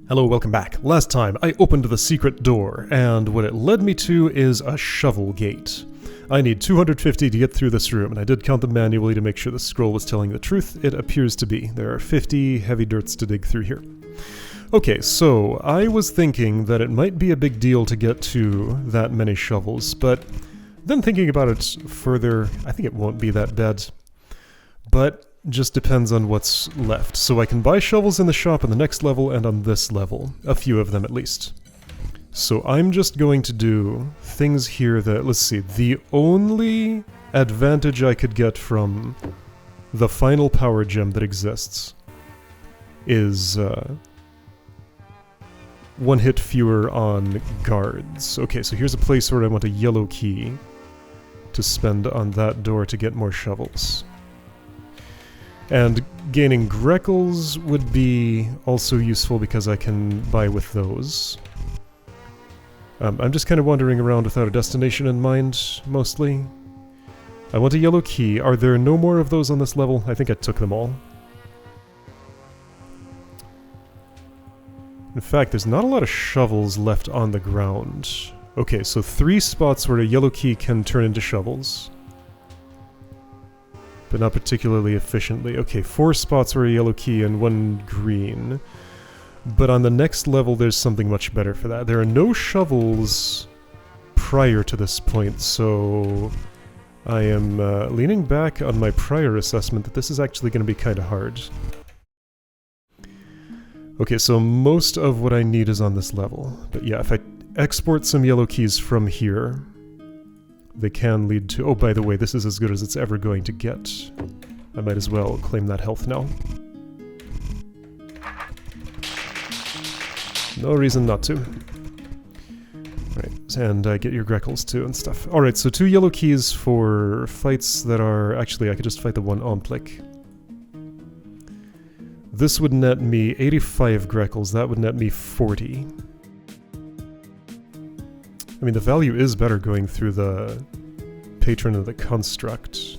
Hello, welcome back. Last time I opened the secret door, and what it led me to is a shovel gate. I need 250 to get through this room, and I did count them manually to make sure the scroll was telling the truth. It appears to be. There are 50 heavy dirts to dig through here. Okay, so I was thinking that it might be a big deal to get to that many shovels, but then thinking about it further, I think it won't be that bad. But just depends on what's left. So I can buy shovels in the shop on the next level and on this level. A few of them at least. So I'm just going to do things here that, let's see, the only advantage I could get from the final power gem that exists is one hit fewer on guards. Okay, so here's a place where I want a yellow key to spend on that door to get more shovels. And gaining Greckles would be also useful because I can buy with those. I'm just kind of wandering around without a destination in mind, mostly. I want a yellow key. Are there no more of those on this level? I think I took them all. In fact, there's not a lot of shovels left on the ground. Okay, so 3 spots where a yellow key can turn into shovels. But not particularly efficiently. Okay, 4 spots where a yellow key and 1 green. But on the next level there's something much better for that. There are no shovels prior to this point, so I am leaning back on my prior assessment that this is actually going to be kind of hard. Okay, so most of what I need is on this level. But yeah, if I export some yellow keys from here, they can lead to... Oh, by the way, this is as good as it's ever going to get. I might as well claim that health now. No reason not to. Right, and get your Greckles too and stuff. Alright, so 2 yellow keys for fights that are... Actually, I could just fight the one Omplic. This would net me 85 Greckles, that would net me 40. I mean, the value is better going through the patron of the construct.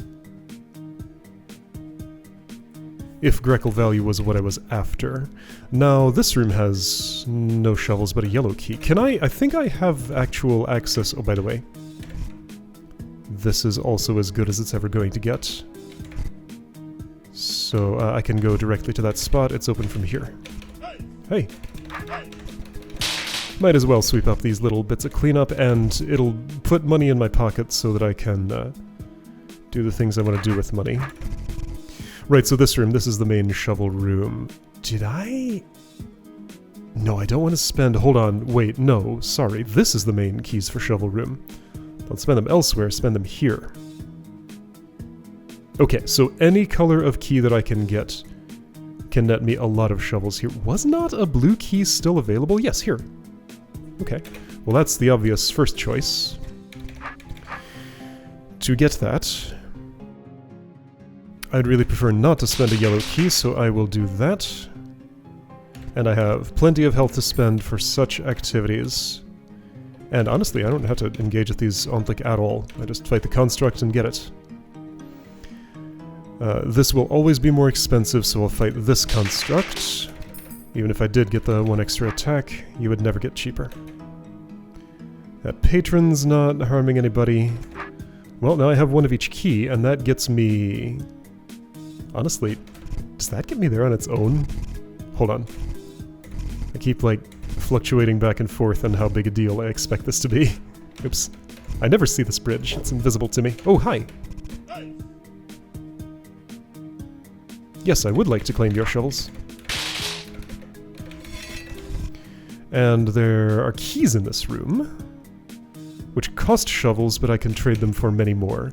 If Greckle value was what I was after. Now, this room has no shovels but a yellow key. Can I think I have actual access... Oh, by the way. This is also as good as it's ever going to get. So, I can go directly to that spot. It's open from here. Hey! Might as well sweep up these little bits of cleanup, and it'll put money in my pocket so that I can do the things I want to do with money. Right, so this room, this is the main shovel room. Did I... No, I don't want to spend... Hold on, wait, no, sorry. This is the main keys for shovel room. Don't spend them elsewhere, spend them here. Okay, so any color of key that I can get can net me a lot of shovels here. Was not a blue key still available? Yes, here. Okay, well that's the obvious first choice. To get that, I'd really prefer not to spend a yellow key, so I will do that. And I have plenty of health to spend for such activities. And honestly, I don't have to engage with these Omplic at all. I just fight the construct and get it. This will always be more expensive, so I'll fight this construct. Even if I did get the 1 extra attack, you would never get cheaper. That patron's not harming anybody. Well, now I have 1 of each key, and that gets me... Honestly, does that get me there on its own? Hold on. I keep, like, fluctuating back and forth on how big a deal I expect this to be. Oops. I never see this bridge. It's invisible to me. Oh, hi! Yes, I would like to claim your shovels. And there are keys in this room, which cost shovels, but I can trade them for many more.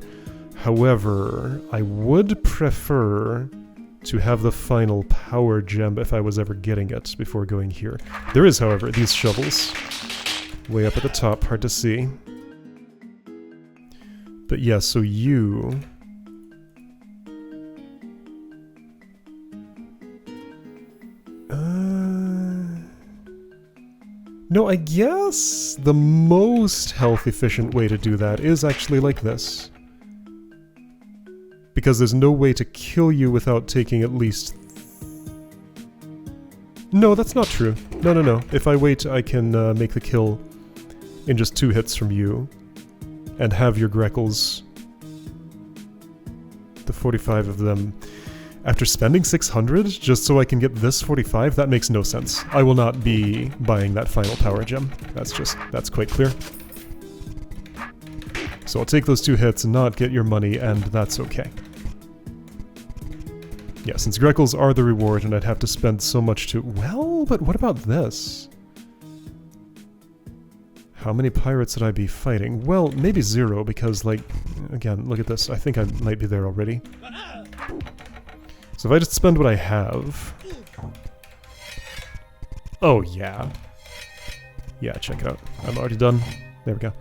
However, I would prefer to have the final power gem if I was ever getting it before going here. There is, however, these shovels. Way up at the top, hard to see. But yeah, so you... No, I guess the most health-efficient way to do that is actually like this. Because there's no way to kill you without taking at least No, that's not true. No, no, no. If I wait, I can make the kill in just 2 hits from you. And have your Greckles, the 45 of them, after spending 600 just so I can get this 45? That makes no sense. I will not be buying that final power gem. That's quite clear. So I'll take those 2 hits and not get your money, and that's okay. Yeah, since Greckles are the reward and I'd have to spend so much to... Well, but what about this? How many pirates would I be fighting? Well, maybe 0, because, like, again, look at this. I think I might be there already. So if I just spend what I have... Oh, yeah. Yeah, check it out. I'm already done. There we go.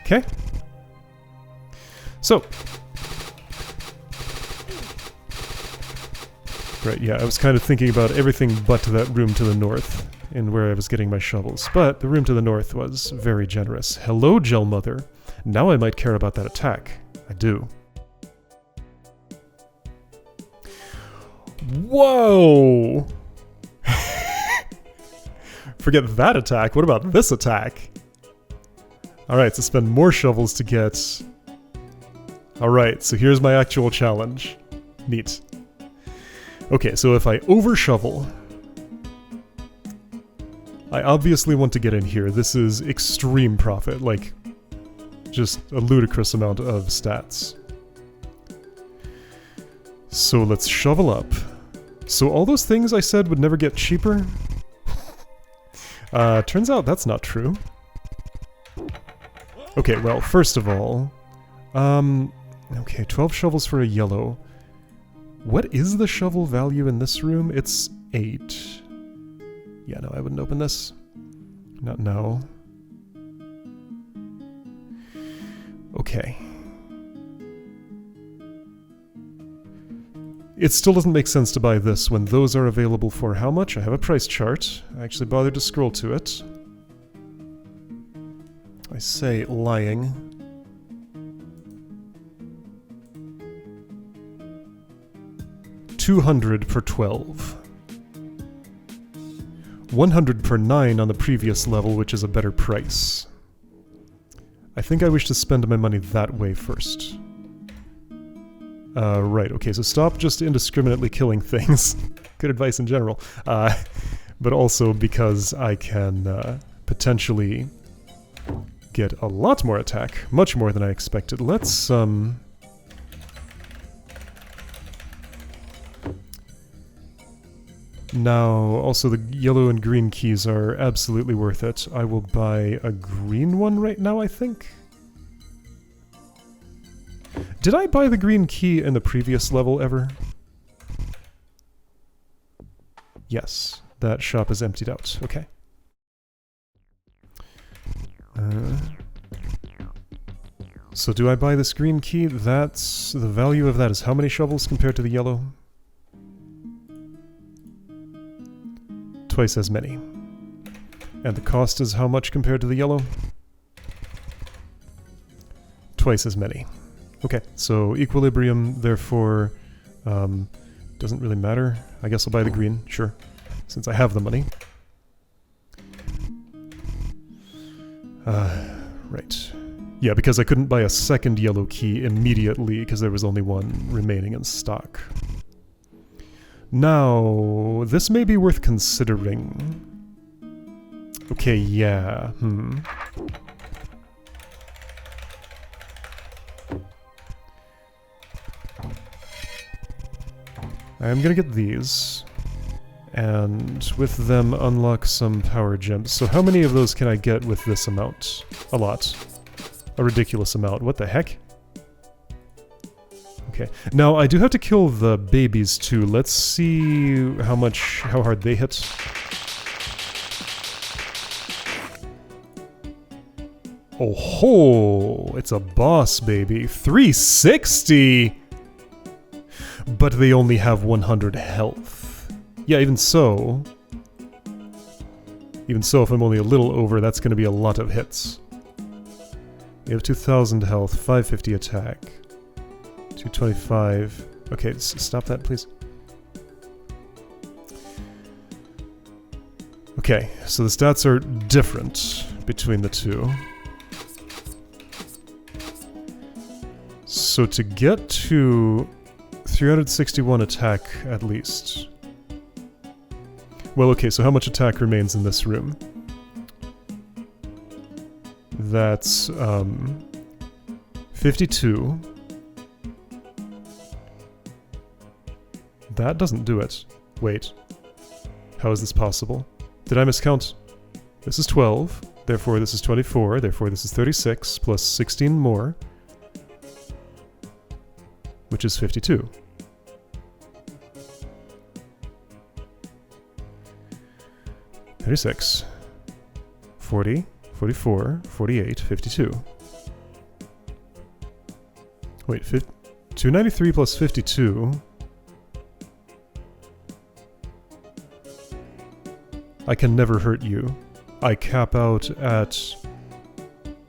Okay. So... Right, yeah, I was kind of thinking about everything but that room to the north, and where I was getting my shovels. But the room to the north was very generous. Hello, Gel Mother. Now I might care about that attack. I do. Whoa! Forget that attack. What about this attack? Alright, so spend more shovels to get... Alright, so here's my actual challenge. Neat. Okay, so if I over-shovel... I obviously want to get in here. This is extreme profit, like, just a ludicrous amount of stats. So let's shovel up. So all those things I said would never get cheaper? Turns out that's not true. Okay, well, first of all... okay, 12 shovels for a yellow. What is the shovel value in this room? It's 8. Yeah, no, I wouldn't open this. Not now. Okay. It still doesn't make sense to buy this when those are available for how much? I have a price chart. I actually bothered to scroll to it. I say lying. $200 per 12. 100 per 9 on the previous level, which is a better price. I think I wish to spend my money that way first. Right, okay, so stop just indiscriminately killing things. Good advice in general. But also because I can potentially get a lot more attack. Much more than I expected. Let's, Now, also the yellow and green keys are absolutely worth it. I will buy a green one right now, I think. Did I buy the green key in the previous level ever? Yes, that shop is emptied out. Okay. So do I buy this green key? That's... the value of that is how many shovels compared to the yellow? Twice as many. And the cost is how much compared to the yellow? Twice as many. Okay, so equilibrium, therefore, doesn't really matter. I guess I'll buy the green, sure, since I have the money. Right. Yeah, because I couldn't buy a second yellow key immediately because there was only one remaining in stock. Now, this may be worth considering. Okay, yeah, I'm gonna get these, and with them unlock some power gems. So how many of those can I get with this amount? A lot. A ridiculous amount. What the heck? Okay. Now, I do have to kill the babies, too. Let's see how hard they hit. Oh ho! It's a boss, baby. 360! But they only have 100 health. Yeah, even so, if I'm only a little over, that's going to be a lot of hits. You have 2,000 health, 550 attack, 225. Okay, stop that, please. Okay, so the stats are different between the two. So to get to 361 attack at least. Well, okay, so how much attack remains in this room? That's 52. That doesn't do it. Wait. How is this possible? Did I miscount? This is 12, therefore this is 24, therefore this is 36, plus 16 more, which is 52. $36, 40, 44, 48, 52. Wait, 293 plus 52... I can never hurt you. I cap out at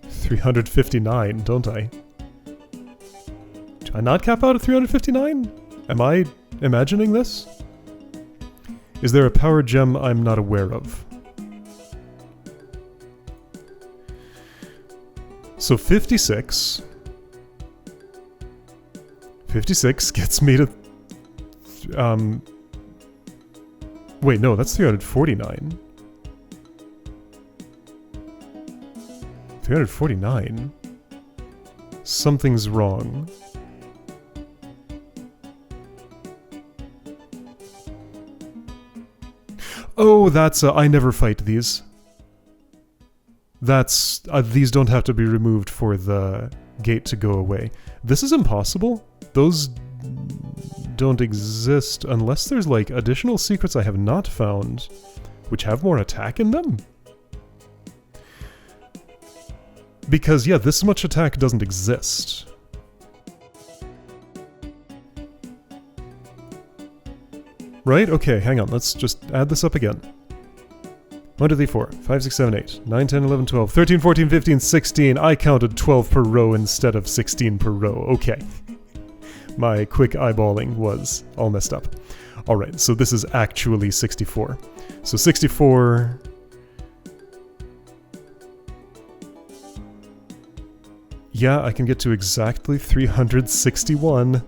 359, don't I? Do I not cap out at 359? Am I imagining this? Is there a power gem I'm not aware of? So 56... 56 gets me to... Wait, no, that's 349. 349? Something's wrong. Oh, that's I never fight these. That's these don't have to be removed for the gate to go away. This is impossible. Those don't exist unless there's like additional secrets I have not found which have more attack in them. Because yeah, this much attack doesn't exist. Right? Okay, hang on, let's just add this up again. 1, 2, 3, 4, 5, 6, 7, 8, 9, 10, 11, 12, 13, 14, 15, 16. I counted 12 per row instead of 16 per row. Okay. My quick eyeballing was all messed up. Alright, so this is actually 64. So 64... Yeah, I can get to exactly 361.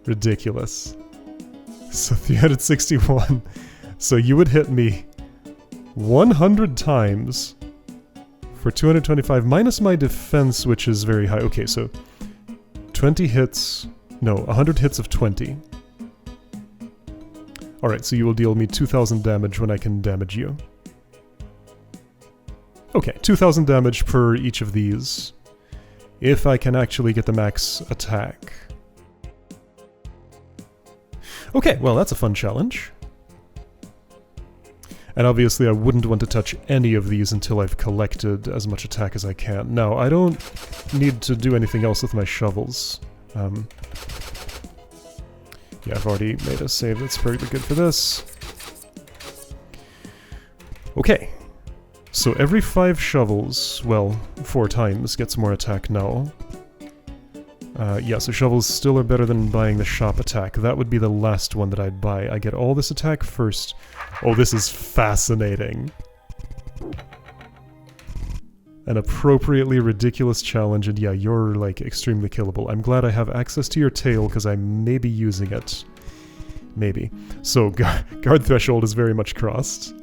Ridiculous. So 361. So you would hit me 100 times for 225 minus my defense, which is very high. Okay, so 20 hits, no, 100 hits of 20. Alright, so you will deal me 2,000 damage when I can damage you. Okay, 2,000 damage per each of these, if I can actually get the max attack. Okay, well that's a fun challenge. And obviously I wouldn't want to touch any of these until I've collected as much attack as I can. Now, I don't need to do anything else with my shovels. Yeah, I've already made a save that's pretty good for this. Okay. So every 5 shovels, well, 4 times, gets more attack now. Yeah, so shovels still are better than buying the shop attack. That would be the last one that I'd buy. I get all this attack first. Oh, this is fascinating. An appropriately ridiculous challenge, and yeah, you're, like, extremely killable. I'm glad I have access to your tail, because I may be using it. Maybe. So, guard threshold is very much crossed.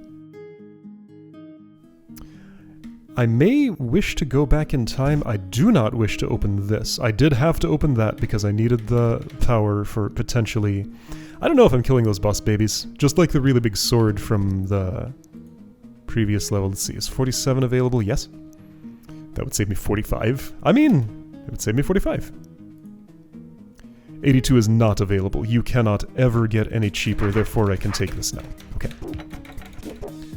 I may wish to go back in time. I do not wish to open this. I did have to open that because I needed the power for potentially... I don't know if I'm killing those boss babies. Just like the really big sword from the previous level. Let's see, is 47 available? Yes. That would save me 45. I mean, it would save me 45. 82 is not available. You cannot ever get any cheaper, therefore I can take this now. Okay.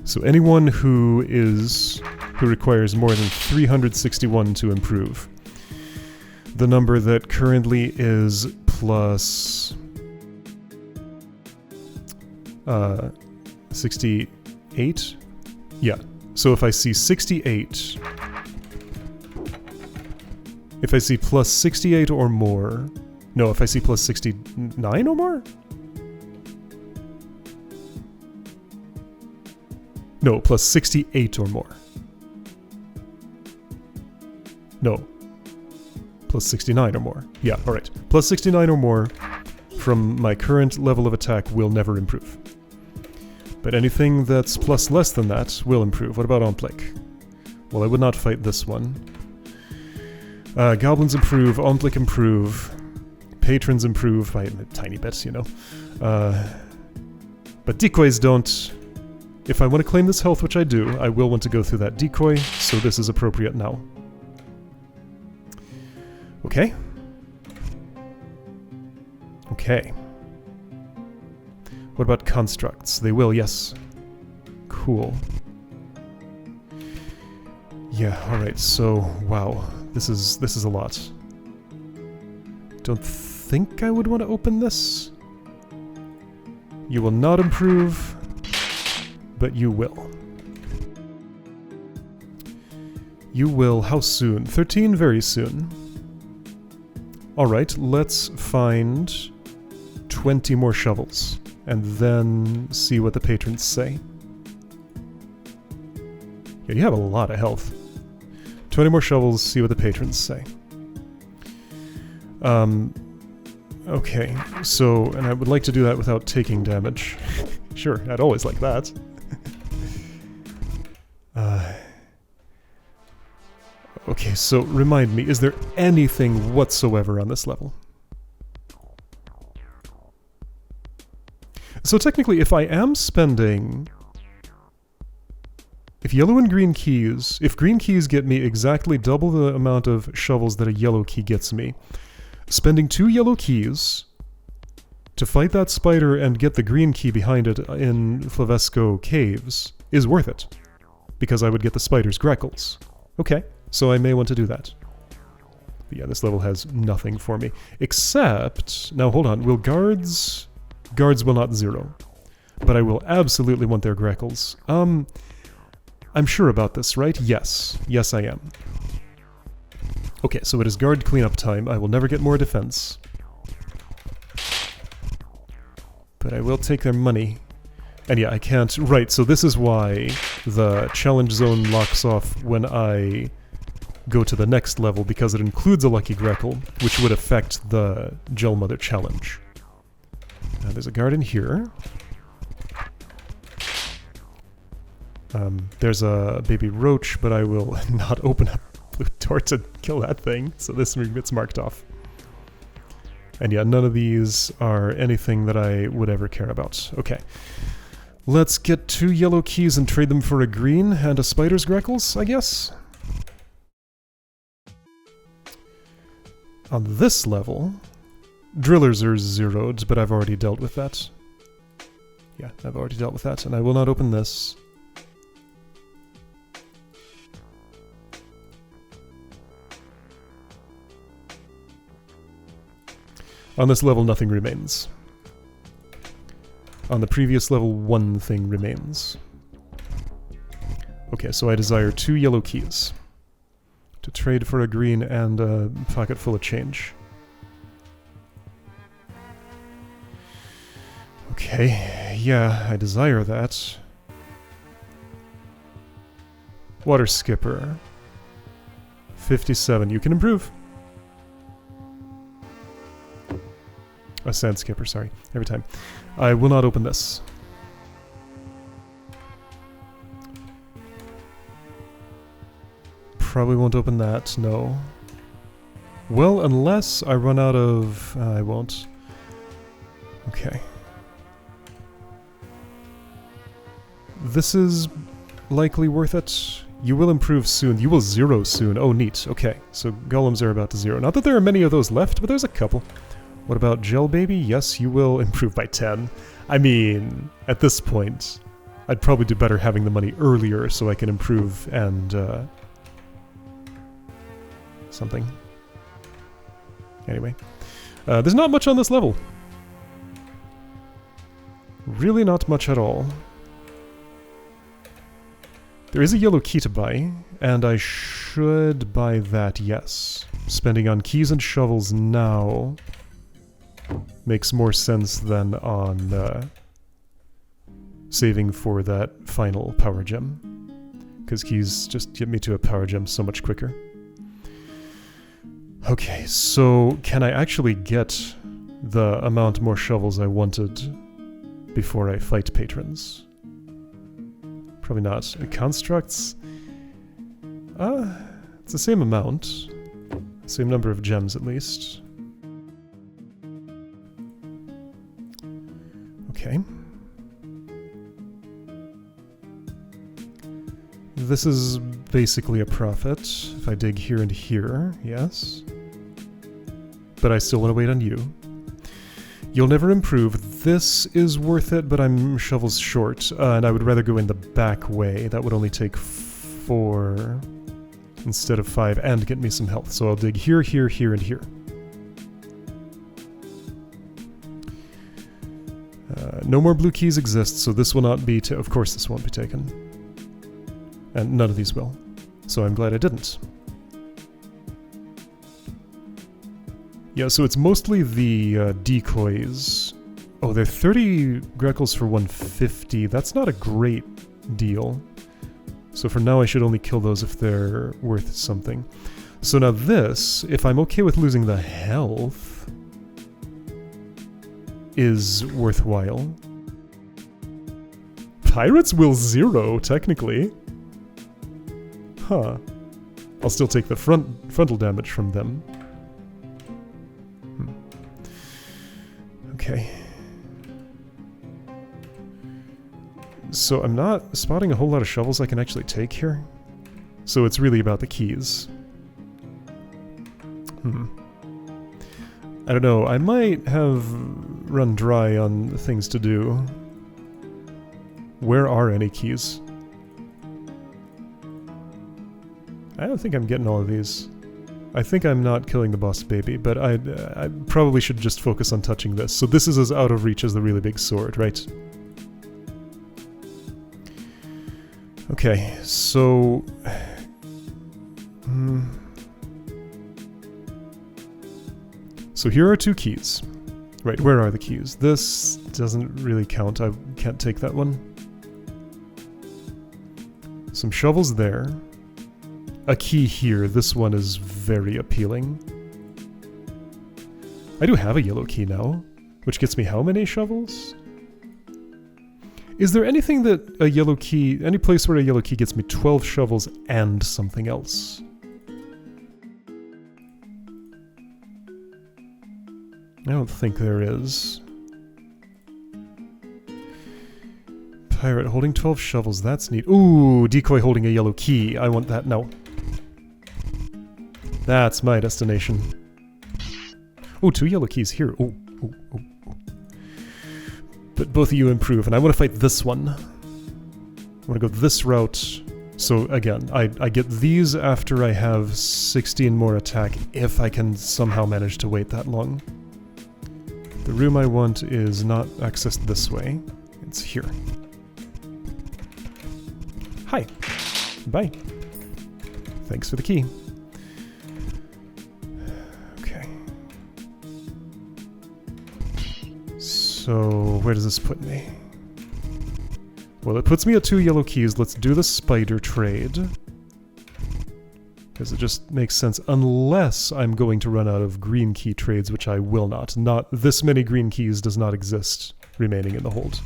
So anyone who requires more than 361 to improve. The number that currently is plus 68? Yeah. So if I see 68, if I see plus 68 or more, no, if I see plus 69 or more? No, plus 68 or more. No. Plus 69 or more. Yeah, alright. Plus 69 or more from my current level of attack will never improve. But anything that's plus less than that will improve. What about Omplic? Well, I would not fight this one. Goblins improve, Omplic improve, patrons improve by a tiny bit, you know. But decoys don't. If I want to claim this health, which I do, I will want to go through that decoy, so this is appropriate now. Okay. Okay. What about constructs? They will, yes. Cool. Yeah, alright, so, wow. This is a lot. Don't think I would want to open this. You will not improve, but you will. You will, how soon? 13, very soon. Alright, let's find 20 more shovels, and then see what the patrons say. Yeah, you have a lot of health. 20 more shovels, see what the patrons say. Okay, so, and I would like to do that without taking damage. Sure, I'd always like that. Okay, so remind me, is there anything whatsoever on this level? So technically, if I am spending... If yellow and green keys... If green keys get me exactly double the amount of shovels that a yellow key gets me, spending 2 yellow keys to fight that spider and get the green key behind it in Flavesco Caves is worth it. Because I would get the spider's greckles. Okay, so I may want to do that. But yeah, this level has nothing for me. Except... Now hold on, will guards... Guards will not zero. But I will absolutely want their greckles. I'm sure about this, right? Yes. Yes, I am. Okay, so it is guard cleanup time. I will never get more defense. But I will take their money. And yeah, I can't... Right, so this is why the challenge zone locks off when I go to the next level, because it includes a lucky greckle, which would affect the Gel Mother challenge. Now there's a guard in here. There's a baby roach, but I will not open up the door to kill that thing, so this gets marked off. And yeah, none of these are anything that I would ever care about. Okay. Let's get 2 yellow keys and trade them for a green and a spider's greckles, I guess? On this level, drillers are zeroed, but I've already dealt with that. Yeah, I've already dealt with that, and I will not open this. On this level, nothing remains. On the previous level, 1 thing remains. Okay, so I desire 2 yellow keys to trade for a green and a pocket full of change. Okay, yeah, I desire that. Water skipper. 57, you can improve. A sand skipper, sorry, every time. I will not open this. Probably won't open that, no. Well, unless I run out of... I won't. Okay. This is likely worth it. You will improve soon. You will zero soon. Oh, neat. Okay, so golems are about to zero. Not that there are many of those left, but there's a couple. What about Gel Baby? Yes, you will improve by 10. I mean, at this point, I'd probably do better having the money earlier so I can improve and, something. Anyway. There's not much on this level. Really not much at all. There is a yellow key to buy, and I should buy that, yes. Spending on keys and shovels now makes more sense than on saving for that final power gem. Because keys just get me to a power gem so much quicker. Okay, so can I actually get the amount more shovels I wanted before I fight patrons? Probably not. Constructs? It's the same amount. Same number of gems at least. Okay. This is basically a profit. If I dig here and here, yes. But I still want to wait on you. You'll never improve. This is worth it, but I'm shovels short, and I would rather go in the back way. That would only take 4 instead of 5, and get me some health. So I'll dig here, here, here, and here. No more blue keys exist, so this will not be of course this won't be taken. And none of these will. So I'm glad I didn't. Yeah, so it's mostly the decoys. Oh, they're 30 Greckles for 150. That's not a great deal. So for now I should only kill those if they're worth something. So now this, if I'm okay with losing the health, is worthwhile. Pirates will 0, technically. Huh. I'll still take the frontal damage from them. Okay. So I'm not spotting a whole lot of shovels I can actually take here. So it's really about the keys. I don't know, I might have run dry on things to do. Where are any keys? I don't think I'm getting all of these. I think I'm not killing the boss baby, but I probably should just focus on touching this. So this is as out of reach as the really big sword, right? Okay, so... So here are 2 keys. Right, where are the keys? This doesn't really count. I can't take that one. Some shovels there. A key here. This one is very appealing. I do have a yellow key now, which gets me how many shovels? Is there anything that a yellow key... any place where a yellow key gets me 12 shovels and something else? I don't think there is. Pirate holding 12 shovels, that's neat. Ooh, decoy holding a yellow key. I want that now. That's my destination. Oh, 2 yellow keys here. Oh. But both of you improve, and I want to fight this one. I want to go this route. So again, I get these after I have 16 more attack, if I can somehow manage to wait that long. The room I want is not accessed this way. It's here. Hi. Bye. Thanks for the key. Okay. So, where does this put me? Well, it puts me at 2 yellow keys. Let's do the spider trade. Because it just makes sense, unless I'm going to run out of green key trades, which I will not. Not this many green keys does not exist remaining in the hold.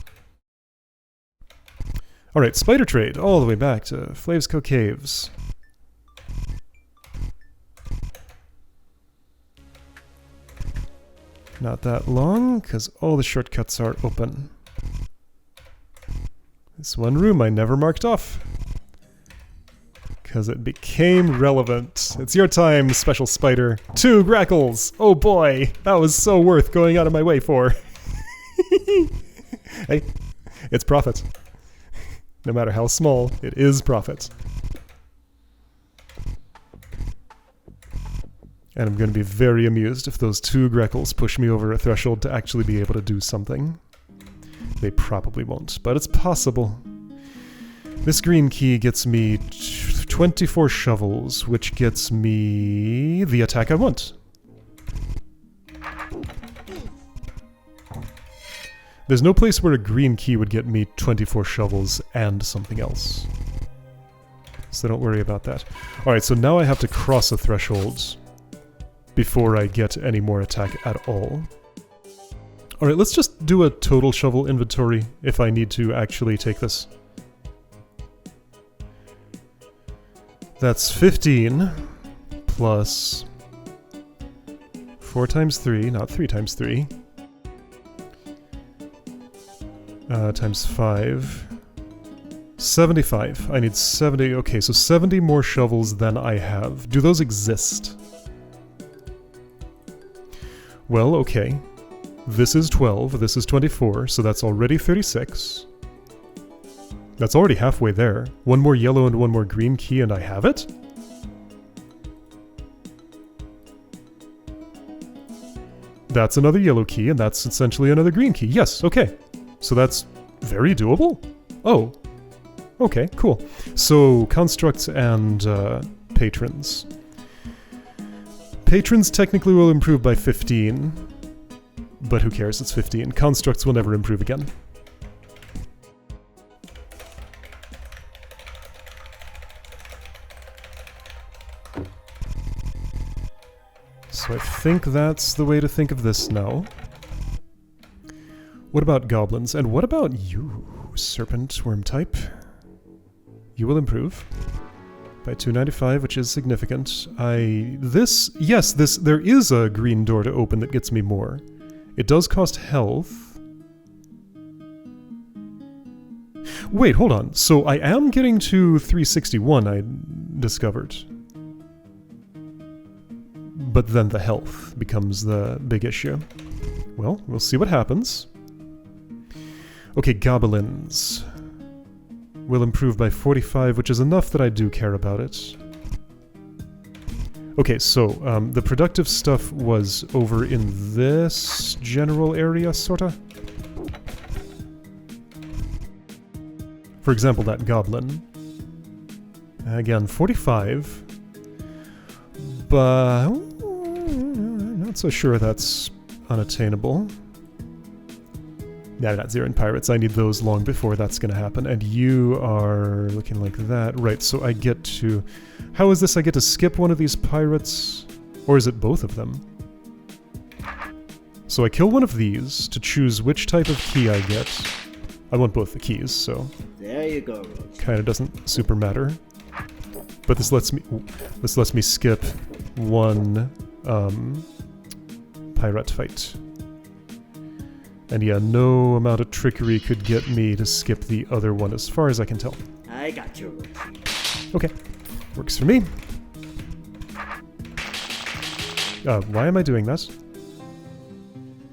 Alright, spider trade, all the way back to Flavesco Caves. Not that long, because all the shortcuts are open. This one room I never marked off. Because it became relevant. It's your time, special spider. 2 Greckles! Oh boy, that was so worth going out of my way for. Hey, it's profit. No matter how small, it is profit. And I'm going to be very amused if those 2 Greckles push me over a threshold to actually be able to do something. They probably won't, but it's possible. This green key gets me 24 shovels, which gets me the attack I want. There's no place where a green key would get me 24 shovels and something else. So don't worry about that. Alright, so now I have to cross a threshold before I get any more attack at all. Alright, let's just do a total shovel inventory if I need to actually take this. That's 15 plus 4 times 3, not 3 times 3. Times 5. 75. I need 70. Okay, so 70 more shovels than I have. Do those exist? Well, okay. This is 12, this is 24, so that's already 36. That's already halfway there. One more yellow and one more green key and I have it? That's another yellow key and that's essentially another green key. Yes, okay. So that's very doable? Oh. Okay, cool. So, constructs and patrons. Patrons technically will improve by 15, but who cares, it's 15. Constructs will never improve again. So I think that's the way to think of this now. What about goblins? And what about you, serpent worm type? You will improve by 295, which is significant. Yes, there is a green door to open that gets me more. It does cost health. Wait, hold on. So I am getting to 361, I discovered. But then the health becomes the big issue. Well, we'll see what happens. Okay, goblins will improve by 45, which is enough that I do care about it. Okay, so the productive stuff was over in this general area, sorta. For example, that goblin. Again, 45. But I'm not so sure that's unattainable. No, not Xeran Pirates. I need those long before that's going to happen. And you are looking like that. Right, so I get to... How is this? I get to skip one of these pirates? Or is it both of them? So I kill one of these to choose which type of key I get. I want both the keys, so... There you go, Roach. Kind of doesn't super matter. But this lets me skip one pirate fight. And yeah, no amount of trickery could get me to skip the other one as far as I can tell. I got you, Roach. Okay. Works for me. Why am I doing that?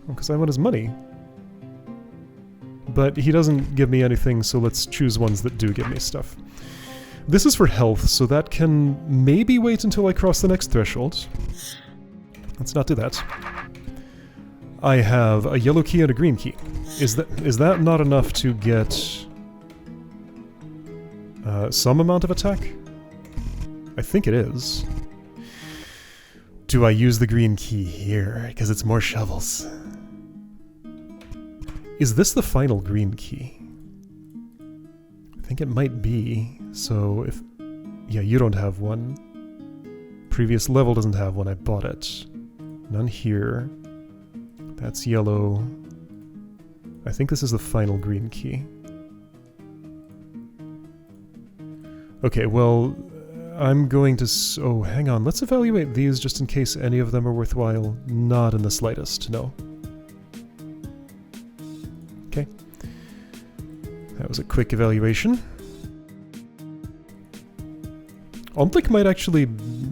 Oh, because I want his money. But he doesn't give me anything, so let's choose ones that do give me stuff. This is for health, so that can maybe wait until I cross the next threshold. Let's not do that. I have a yellow key and a green key. Is that not enough to get some amount of attack? I think it is. Do I use the green key here? Because it's more shovels. Is this the final green key? I think it might be. So if... Yeah, you don't have one. Previous level doesn't have one. I bought it. None here. That's yellow. I think this is the final green key. Okay, well, I'm going to... Oh, hang on. Let's evaluate these just in case any of them are worthwhile. Not in the slightest, no. Okay. That was a quick evaluation. Omtlik might actually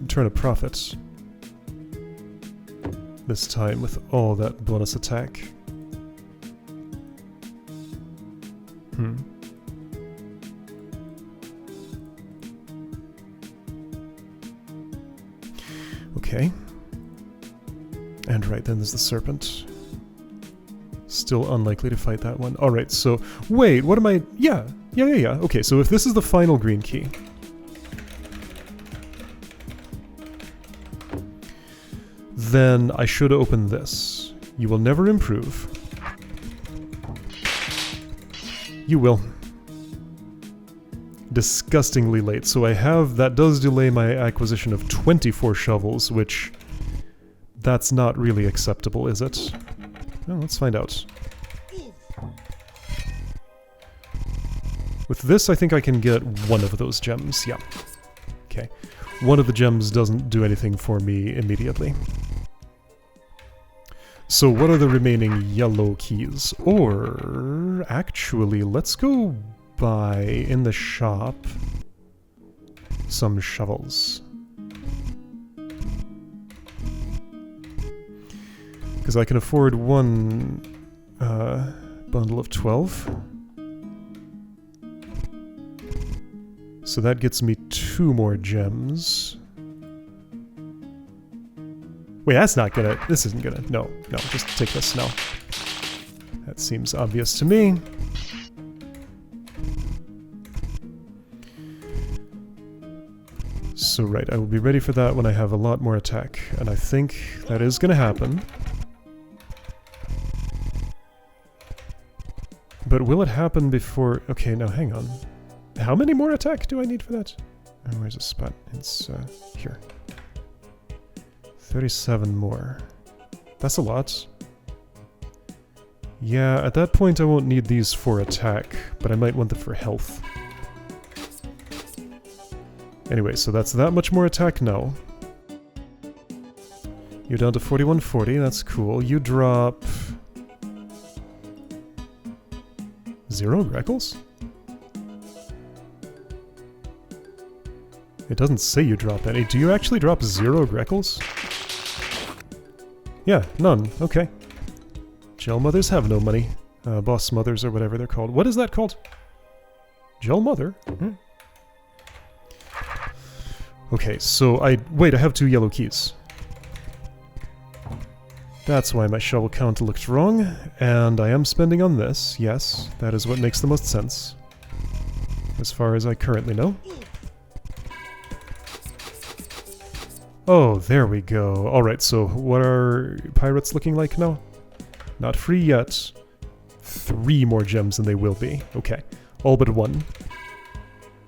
turn a profit this time with all that bonus attack. Okay. And right, then there's the serpent. Still unlikely to fight that one. Alright, so... Wait, what am I... Yeah. Okay, so if this is the final green key... then I should open this. You will never improve. You will. Disgustingly late. So that does delay my acquisition of 24 shovels, which... that's not really acceptable, is it? Well, let's find out. With this, I think I can get one of those gems. Yeah. Okay. One of the gems doesn't do anything for me immediately. So what are the remaining yellow keys? Or, actually, let's go buy, in the shop, some shovels. Because I can afford one bundle of 12. So that gets me 2 more gems. Wait, that's not gonna... this isn't gonna... no, just take this now. That seems obvious to me. So right, I will be ready for that when I have a lot more attack. And I think that is gonna happen. But will it happen before... okay, now hang on. How many more attack do I need for that? Oh, where's the spot? It's here. 37 more. That's a lot. Yeah, at that point I won't need these for attack, but I might want them for health. Anyway, so that's that much more attack now. You're down to 4140, that's cool. You drop... 0 Greckles? It doesn't say you drop any. Do you actually drop 0 Greckles? Yeah, none. Okay. Gel mothers have no money. Boss mothers or whatever they're called. What is that called? Gel mother? Hmm. Okay, so wait, I have 2 yellow keys. That's why my shovel count looks wrong, and I am spending on this. Yes, that is what makes the most sense. As far as I currently know. Oh, there we go. Alright, so what are pirates looking like now? Not free yet. 3 more gems than they will be. Okay. All but 1.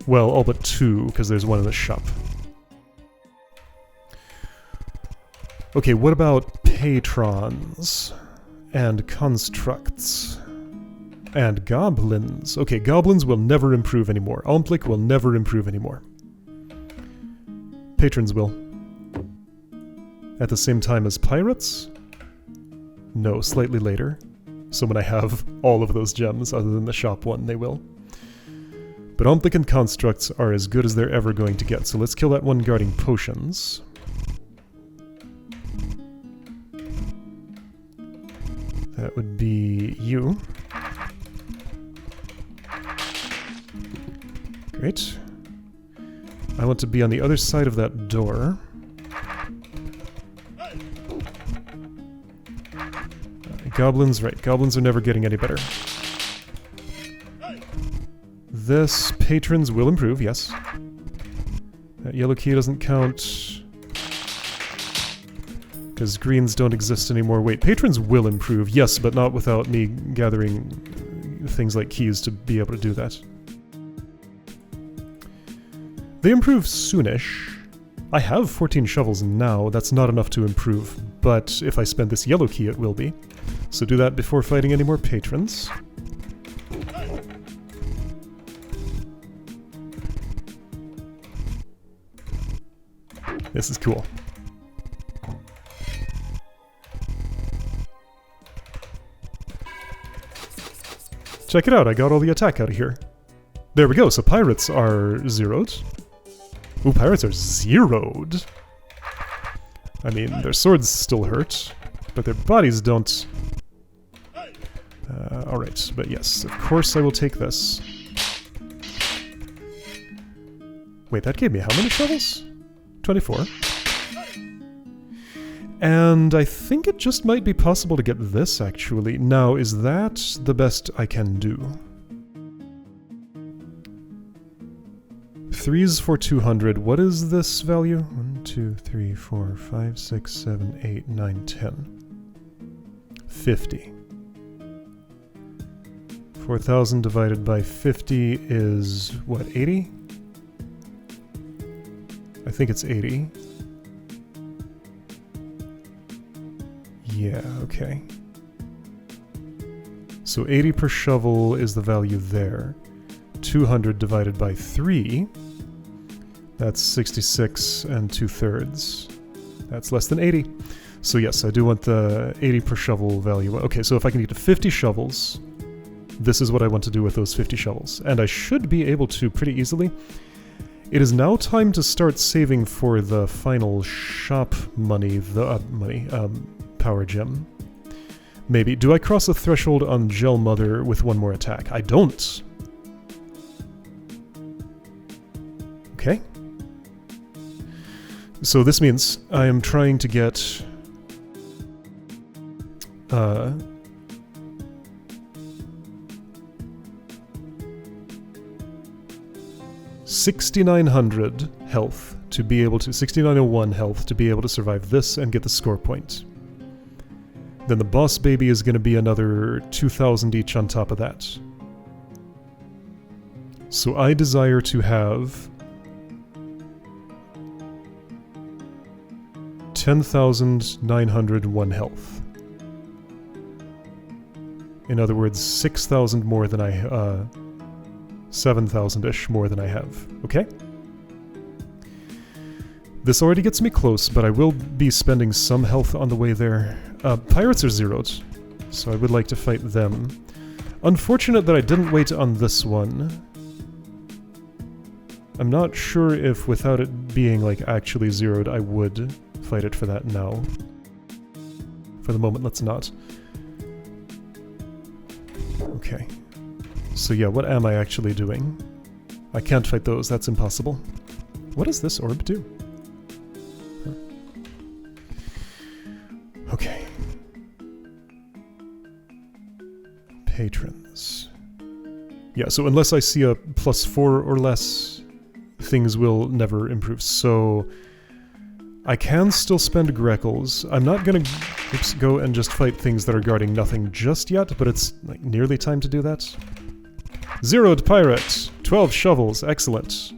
Well, all but 2, because there's 1 in the shop. Okay, what about patrons? And constructs? And goblins? Okay, goblins will never improve anymore. Almplick will never improve anymore. Patrons will. At the same time as pirates? No, slightly later. So when I have all of those gems, other than the shop one, they will. But Omplic and Constructs are as good as they're ever going to get, so let's kill that one guarding potions. That would be you. Great. I want to be on the other side of that door. Goblins, right. Goblins are never getting any better. This, patrons will improve, yes. That yellow key doesn't count. Because greens don't exist anymore. Wait, patrons will improve, yes, but not without me gathering things like keys to be able to do that. They improve soonish. I have 14 shovels now, that's not enough to improve, but if I spend this yellow key it will be. So do that before fighting any more patrons. This is cool. Check it out, I got all the attack out of here. There we go, so pirates are zeroed. Ooh, pirates are zeroed. I mean, their swords still hurt, but their bodies don't. Alright, but yes, of course I will take this. Wait, that gave me how many shovels? 24. And I think it just might be possible to get this, actually. Now, is that the best I can do? 3's for 200. What is this value? 1, 2, 3, 4, 5, 6, 7, 8, 9, 10. 50. 4,000 divided by 50 is, what, 80? I think it's 80. Yeah, okay. So 80 per shovel is the value there. 200 divided by 3, that's 66 and 2/3. That's less than 80. So yes, I do want the 80 per shovel value. Okay, so if I can get to 50 shovels, this is what I want to do with those 50 shovels. And I should be able to pretty easily. It is now time to start saving for the final shop money, power gem. Maybe. Do I cross the threshold on Gel Mother with one more attack? I don't. Okay. So this means I am trying to get 6,900 health to be able to 6,901 health to be able to survive this and get the score point. Then the boss baby is going to be another 2,000 each on top of that. So I desire to have 10,901 health. In other words, 6,000 more than 7,000-ish more than I have. Okay? This already gets me close, but I will be spending some health on the way there. Pirates are zeroed, so I would like to fight them. Unfortunate that I didn't wait on this one. I'm not sure if without it being like actually zeroed I would fight it for that now. For the moment, let's not. Okay. So yeah, what am I actually doing? I can't fight those, that's impossible. What does this orb do? Huh. Okay. Patrons. Yeah, so unless I see a +4 or less, things will never improve. So I can still spend Greckles. I'm not gonna go and just fight things that are guarding nothing just yet, but it's like nearly time to do that. Zeroed Pirate! 12 shovels, excellent.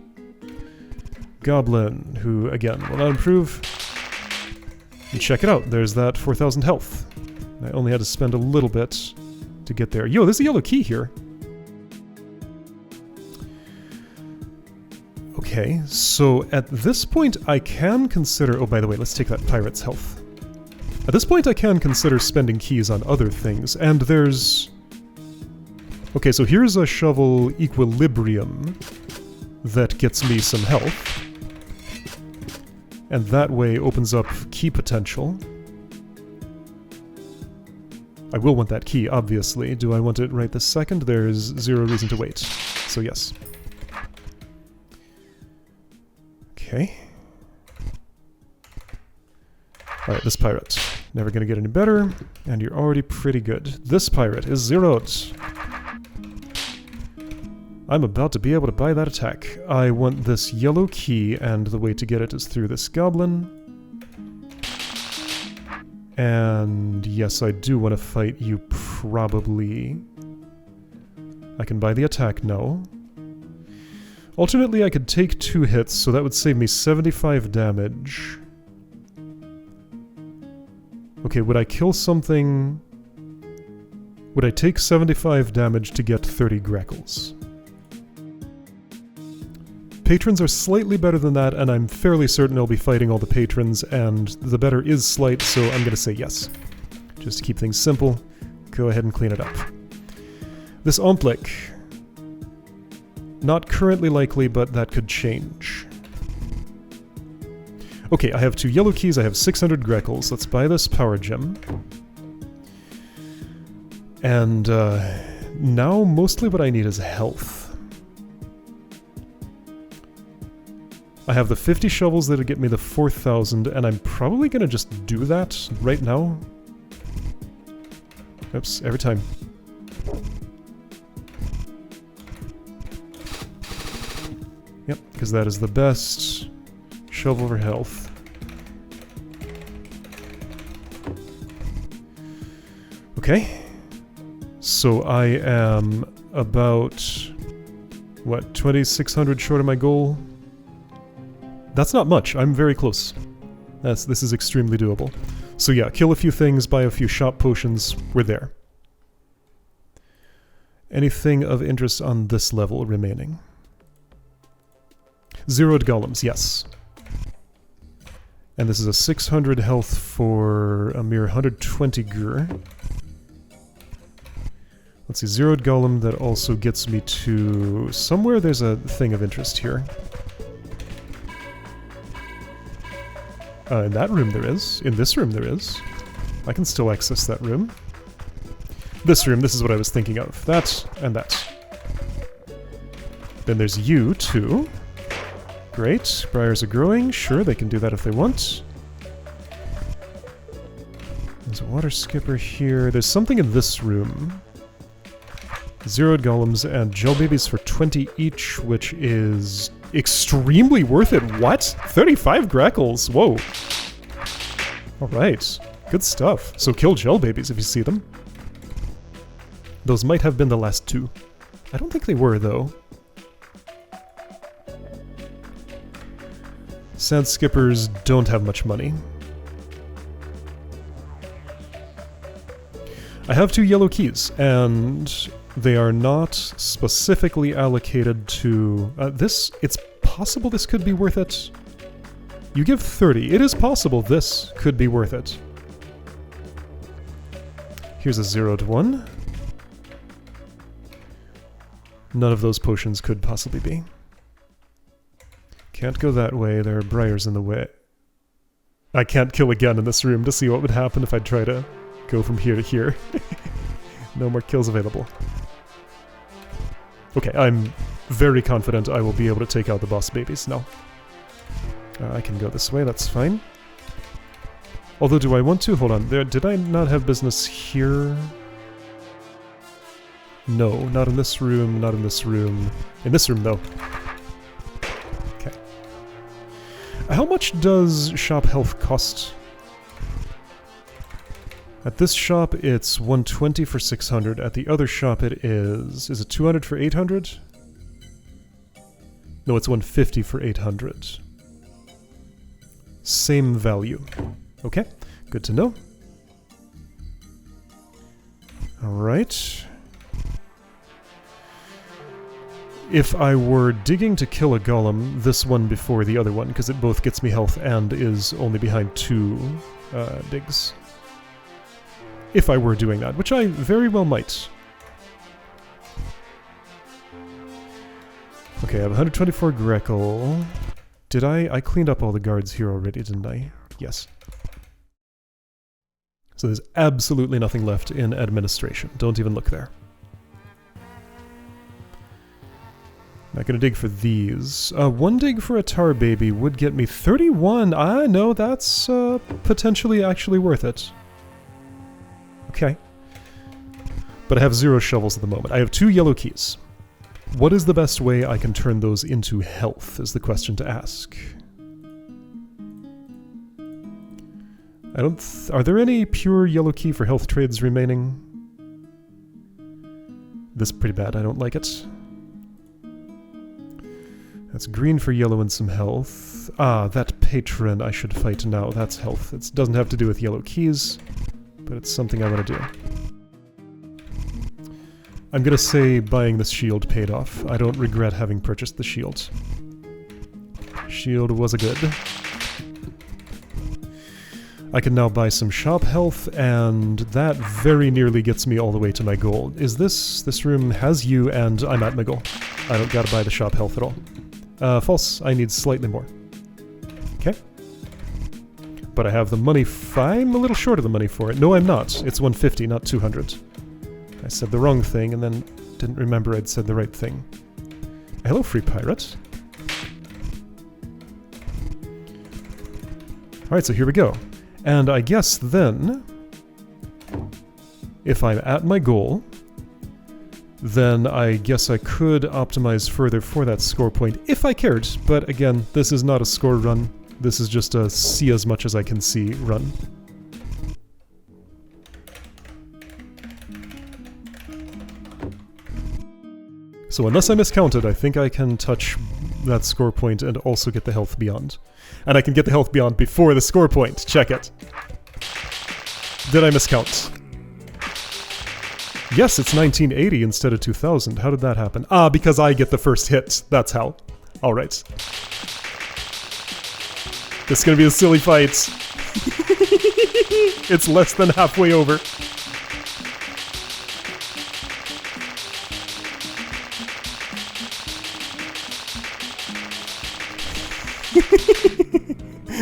Goblin, who again will not improve. And check it out, there's that 4,000 health. I only had to spend a little bit to get there. Yo, there's a yellow key here. Okay, so at this point I can consider... Oh, by the way, let's take that pirate's health. At this point I can consider spending keys on other things, and there's... Okay, so here's a shovel Equilibrium that gets me some health. And that way opens up key potential. I will want that key, obviously. Do I want it right this second? There's zero reason to wait. So yes. Okay. Alright, this pirate. Never gonna get any better, and you're already pretty good. This pirate is zeroed. I'm about to be able to buy that attack. I want this yellow key, and the way to get it is through this goblin. And yes, I do want to fight you, probably. I can buy the attack now. Alternately, I could take 2 hits, so that would save me 75 damage. Okay, would I kill something... Would I take 75 damage to get 30 Greckles? Patrons are slightly better than that, and I'm fairly certain I'll be fighting all the patrons, and the better is slight, so I'm gonna say yes. Just to keep things simple, go ahead and clean it up. This Omplik. Not currently likely, but that could change. Okay, I have 2 yellow keys, I have 600 Greckles. Let's buy this power gem. And now mostly what I need is health. I have the 50 shovels that'll get me the 4,000, and I'm probably gonna just do that right now. Oops, every time. Yep, because that is the best shovel for health. Okay. So I am about, what, 2,600 short of my goal? That's not much. I'm very close. This is extremely doable. So yeah, kill a few things, buy a few shop potions, we're there. Anything of interest on this level remaining? Zeroed golems, yes. And this is a 600 health for a mere 120 gur. Let's see, zeroed golem that also gets me to... somewhere there's a thing of interest here. In that room there is. In this room there is. I can still access that room. This room, this is what I was thinking of. That and that. Then there's you, too. Great. Briars are growing. Sure, they can do that if they want. There's a water skipper here. There's something in this room. Zeroed golems and gel babies for 20 each, which is extremely worth it. What? 35 grackles. Whoa. Alright. Good stuff. So kill gel babies if you see them. Those might have been the last two. I don't think they were, though. Sand skippers don't have much money. I have 2 yellow keys, and they are not specifically allocated to... this, it's possible this could be worth it. You give 30. It is possible this could be worth it. Here's a zeroed one. None of those potions could possibly be. Can't go that way, there are briars in the way. I can't kill again in this room to see what would happen if I try to go from here to here. No more kills available. Okay, I'm very confident I will be able to take out the boss babies now. I can go this way, that's fine. Although, do I want to? Hold on, did I not have business here? No, not in this room, not in this room. In this room, though. Okay. How much does shop health cost? At this shop, it's 120 for 600. At the other shop, it is... is it 200 for 800? No, it's 150 for 800. Same value. Okay, good to know. Alright. If I were digging to kill a golem, this one before the other one, because it both gets me health and is only behind 2 digs. If I were doing that, which I very well might. Okay, I have 124 Greckle. Did I cleaned up all the guards here already, didn't I? Yes. So there's absolutely nothing left in administration. Don't even look there. Not gonna dig for these. 1 dig for a tar baby would get me 31. I know that's potentially actually worth it. Okay. But I have 0 shovels at the moment. I have 2 yellow keys. What is the best way I can turn those into health, is the question to ask. I don't... are there any pure yellow key for health trades remaining? This is pretty bad, I don't like it. That's green for yellow and some health. Ah, that patron I should fight now, that's health. It doesn't have to do with yellow keys, but it's something I want to do. I'm gonna say buying this shield paid off. I don't regret having purchased the shield. Shield was a good. I can now buy some shop health, and that very nearly gets me all the way to my goal. Is this room has you, and I'm at my goal. I don't gotta buy the shop health at all. False, I need slightly more. Okay. But I have the money, I'm a little short of the money for it. No, I'm not. It's 150, not 200. I said the wrong thing, and then didn't remember I'd said the right thing. Hello, free pirate. Alright, so here we go. And I guess then, if I'm at my goal, then I guess I could optimize further for that score point if I cared. But again, this is not a score run. This is just a see as much as I can see run. So unless I miscounted, I think I can touch that score point and also get the health beyond. And I can get the health beyond before the score point. Check it. Did I miscount? Yes, it's 1980 instead of 2000. How did that happen? Ah, because I get the first hit. That's how. Alright. This is gonna be a silly fight. It's less than halfway over.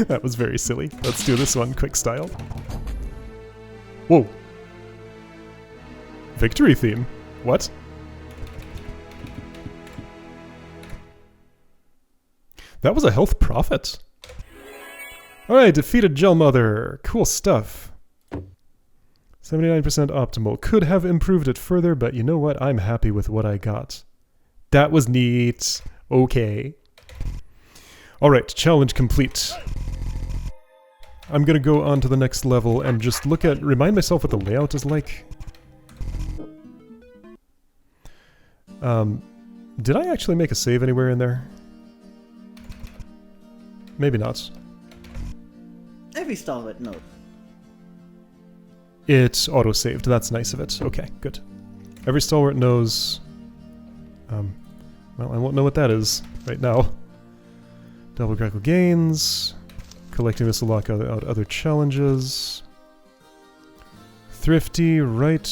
That was very silly. Let's do this one quick style. Whoa. Victory theme? What? That was a health profit. Alright, defeated Gel Mother. Cool stuff. 79% optimal. Could have improved it further, but you know what? I'm happy with what I got. That was neat. Okay. Alright, challenge complete. I'm gonna go on to the next level and just look at... remind myself what the layout is like. Did I actually make a save anywhere in there? Maybe not. Every stalwart knows. It's auto-saved. That's nice of it. Okay, good. Every stalwart knows... well, I won't know what that is right now. Double crackle gains. Collecting this will lock out other challenges. Thrifty, right.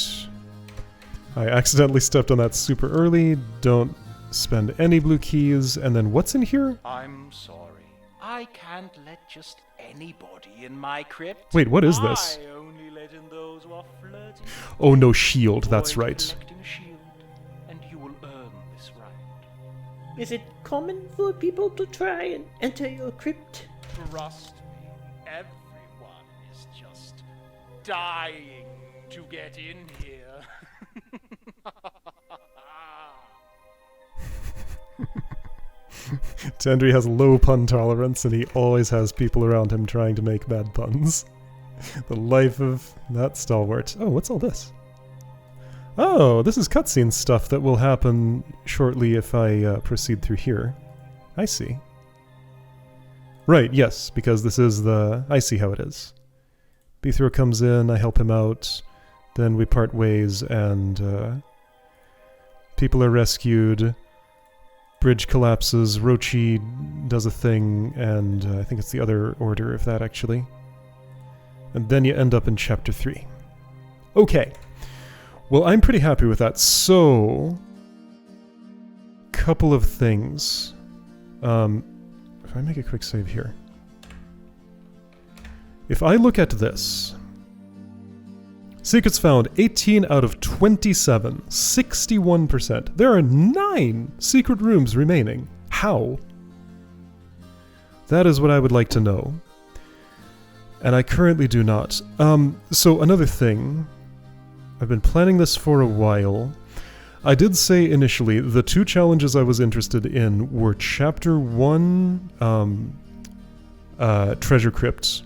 I accidentally stepped on that super early. Don't spend any blue keys. And then what's in here? I'm sorry. I can't let just anybody in my crypt. Wait, what is this? I only let in those who are flirting. Oh, no shield. That's Avoid right. collecting a shield, and you will earn this right. Is it common for people to try and enter your crypt? Trust me, everyone is just dying to get in here. Tendry has low pun tolerance, and he always has people around him trying to make bad puns. The life of that stalwart. Oh, what's all this? Oh, this is cutscene stuff that will happen shortly if I proceed through here. I see. Right, yes, because this is the... I see how it is. Bethro comes in, I help him out, then we part ways, and people are rescued. Bridge collapses, Rochi does a thing, and I think it's the other order of that, actually. And then you end up in Chapter 3. Okay. Well, I'm pretty happy with that. So, couple of things. If I make a quick save here. If I look at this... Secrets found, 18 out of 27, 61%. There are 9 secret rooms remaining. How? That is what I would like to know. And I currently do not. So another thing, I've been planning this for a while. I did say initially the 2 challenges I was interested in were Chapter 1, Treasure Crypt,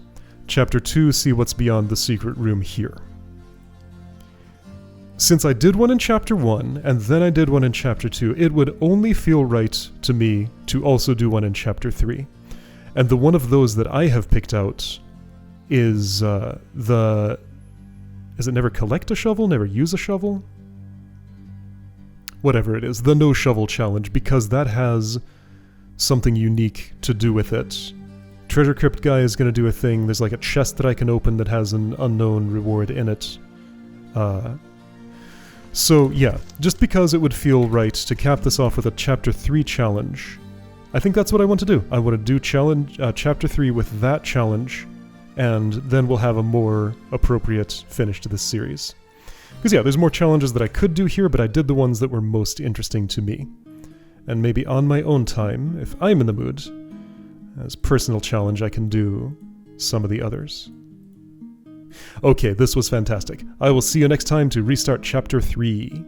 Chapter 2, See What's Beyond the Secret Room Here. Since I did one in Chapter 1, and then I did one in Chapter 2, it would only feel right to me to also do one in Chapter 3. And the one of those that I have picked out is the... Is it never collect a shovel, never use a shovel? Whatever it is, the no shovel challenge, because that has something unique to do with it. Treasure Crypt guy is going to do a thing, there's like a chest that I can open that has an unknown reward in it. So yeah, just because it would feel right to cap this off with a Chapter 3 challenge, I think that's what I want to do. I want to do Chapter 3 with that challenge, and then we'll have a more appropriate finish to this series. Because yeah, there's more challenges that I could do here, but I did the ones that were most interesting to me. And maybe on my own time, if I'm in the mood, as personal challenge, I can do some of the others. Okay, this was fantastic. I will see you next time to restart Chapter 3.